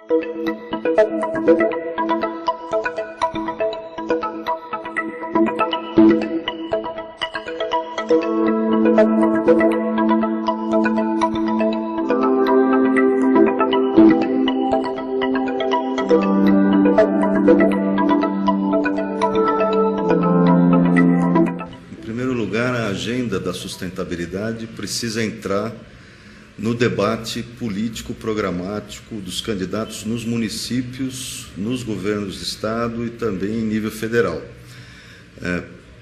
Em primeiro lugar, a agenda da sustentabilidade precisa entrar no debate político programático dos candidatos nos municípios, nos governos de estado e também em nível federal.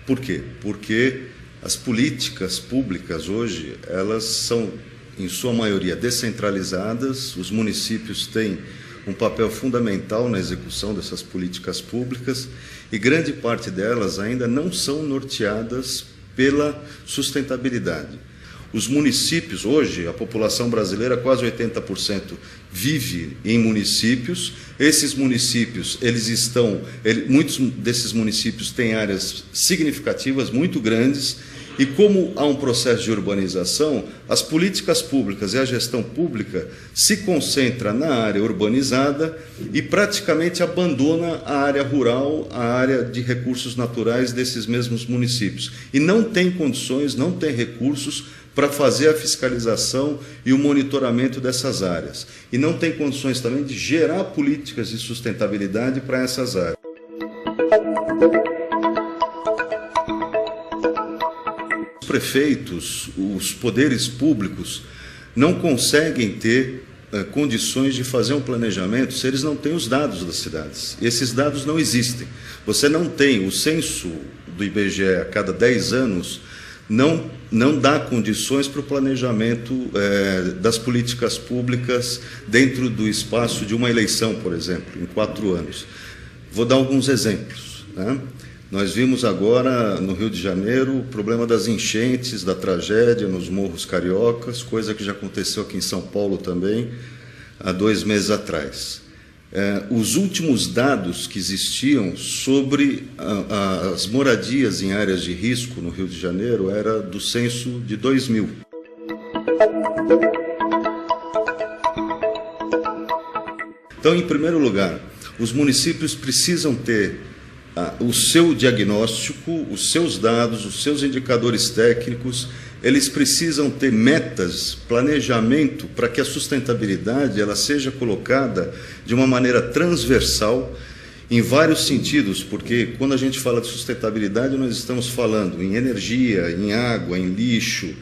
Por quê? Porque as políticas públicas hoje, elas são, em sua maioria, descentralizadas, os municípios têm um papel fundamental na execução dessas políticas públicas e grande parte delas ainda não são norteadas pela sustentabilidade. Os municípios, hoje, a população brasileira, quase 80%, vive em municípios. Esses municípios, muitos desses municípios têm áreas significativas, muito grandes, e como há um processo de urbanização, as políticas públicas e a gestão pública se concentra na área urbanizada e praticamente abandona a área rural, a área de recursos naturais desses mesmos municípios. E não tem condições, não tem recursos para fazer a fiscalização e o monitoramento dessas áreas. E não tem condições também de gerar políticas de sustentabilidade para essas áreas. Os prefeitos, os poderes públicos, não conseguem ter condições de fazer um planejamento se eles não têm os dados das cidades. Esses dados não existem. Você não tem o censo do IBGE a cada 10 anos, não dá condições para o planejamento das políticas públicas dentro do espaço de uma eleição, por exemplo, em 4 anos. Vou dar alguns exemplos, né? Nós vimos agora, no Rio de Janeiro, o problema das enchentes, da tragédia nos morros cariocas, coisa que já aconteceu aqui em São Paulo também, há 2 meses atrás. Os últimos dados que existiam sobre as moradias em áreas de risco no Rio de Janeiro era do censo de 2000. Então, em primeiro lugar, os municípios precisam ter o seu diagnóstico, os seus dados, os seus indicadores técnicos. Eles precisam ter metas, planejamento, para que a sustentabilidade ela seja colocada de uma maneira transversal em vários sentidos, porque quando a gente fala de sustentabilidade, nós estamos falando em energia, em água, em lixo,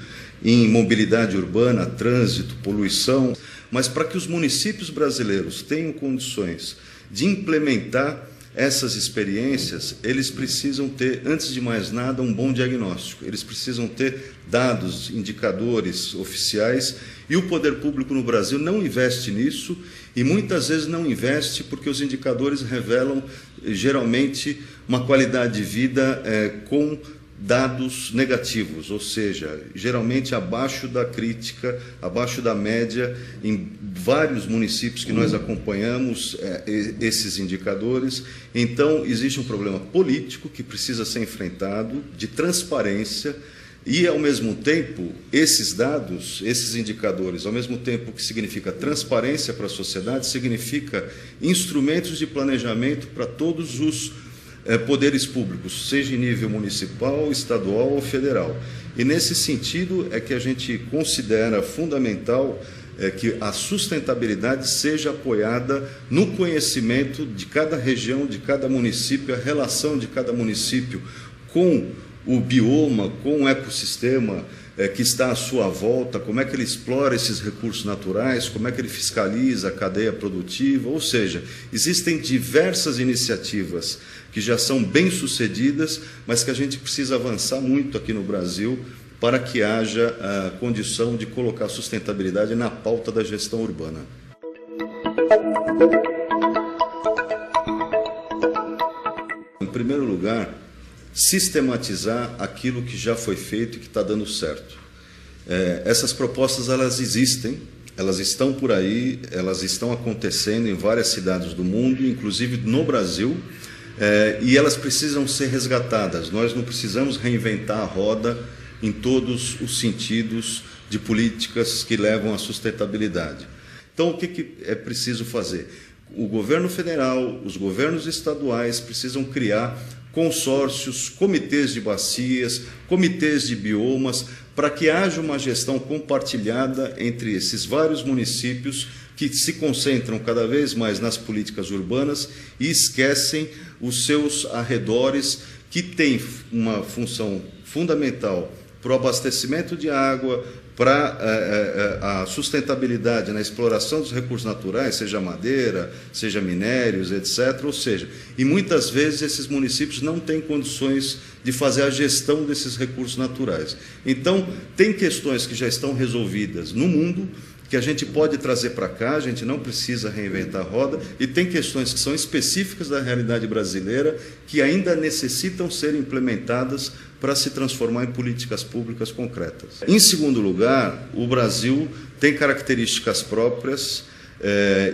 em mobilidade urbana, trânsito, poluição, mas para que os municípios brasileiros tenham condições de implementar essas experiências, eles precisam ter, antes de mais nada, um bom diagnóstico. Eles precisam ter dados, indicadores oficiais, e o poder público no Brasil não investe nisso, e muitas vezes não investe porque os indicadores revelam, geralmente, uma qualidade de vida com dados negativos, ou seja, geralmente abaixo da crítica, abaixo da média, em vários municípios que nós acompanhamos esses indicadores. Então, existe um problema político que precisa ser enfrentado, de transparência, e, ao mesmo tempo, esses dados, esses indicadores, ao mesmo tempo que significa transparência para a sociedade, significa instrumentos de planejamento para todos os poderes públicos, seja em nível municipal, estadual ou federal. E, nesse sentido, é que a gente considera fundamental que a sustentabilidade seja apoiada no conhecimento de cada região, de cada município, a relação de cada município com o bioma, com o ecossistema que está à sua volta, como é que ele explora esses recursos naturais, como é que ele fiscaliza a cadeia produtiva, ou seja, existem diversas iniciativas que já são bem-sucedidas, mas que a gente precisa avançar muito aqui no Brasil para que haja a condição de colocar a sustentabilidade na pauta da gestão urbana. Em primeiro lugar, sistematizar aquilo que já foi feito e que está dando certo. Essas propostas, elas existem, elas estão por aí, elas estão acontecendo em várias cidades do mundo, inclusive no Brasil, e elas precisam ser resgatadas. Nós não precisamos reinventar a roda em todos os sentidos de políticas que levam à sustentabilidade. Então, o que é preciso fazer? O governo federal, os governos estaduais precisam criar consórcios, comitês de bacias, comitês de biomas, para que haja uma gestão compartilhada entre esses vários municípios que se concentram cada vez mais nas políticas urbanas e esquecem os seus arredores, que têm uma função fundamental para o abastecimento de água, para a sustentabilidade na exploração dos recursos naturais, seja madeira, seja minérios, etc. Ou seja, e muitas vezes esses municípios não têm condições de fazer a gestão desses recursos naturais. Então, tem questões que já estão resolvidas no mundo, que a gente pode trazer para cá, a gente não precisa reinventar a roda, e tem questões que são específicas da realidade brasileira, que ainda necessitam ser implementadas para se transformar em políticas públicas concretas. Em segundo lugar, o Brasil tem características próprias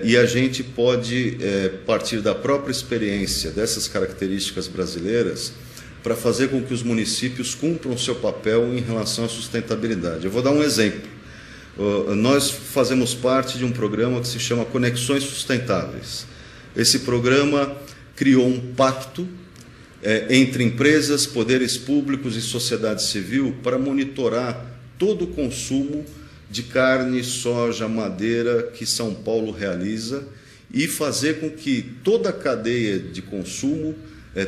e a gente pode partir da própria experiência dessas características brasileiras para fazer com que os municípios cumpram o seu papel em relação à sustentabilidade. Eu vou dar um exemplo. Nós fazemos parte de um programa que se chama Conexões Sustentáveis. Esse programa criou um pacto entre empresas, poderes públicos e sociedade civil para monitorar todo o consumo de carne, soja, madeira que São Paulo realiza e fazer com que toda a cadeia de consumo,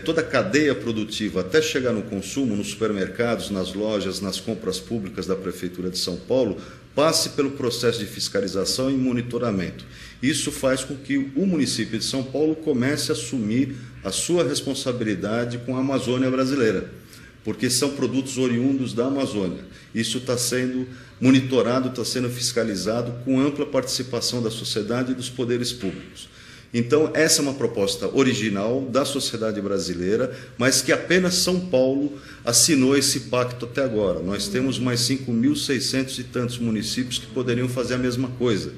toda a cadeia produtiva até chegar no consumo, nos supermercados, nas lojas, nas compras públicas da Prefeitura de São Paulo, passe pelo processo de fiscalização e monitoramento. Isso faz com que o município de São Paulo comece a assumir a sua responsabilidade com a Amazônia brasileira, porque são produtos oriundos da Amazônia. Isso está sendo monitorado, está sendo fiscalizado com ampla participação da sociedade e dos poderes públicos. Então, essa é uma proposta original da sociedade brasileira, mas que apenas São Paulo assinou esse pacto até agora. Nós temos mais 5.600 e tantos municípios que poderiam fazer a mesma coisa.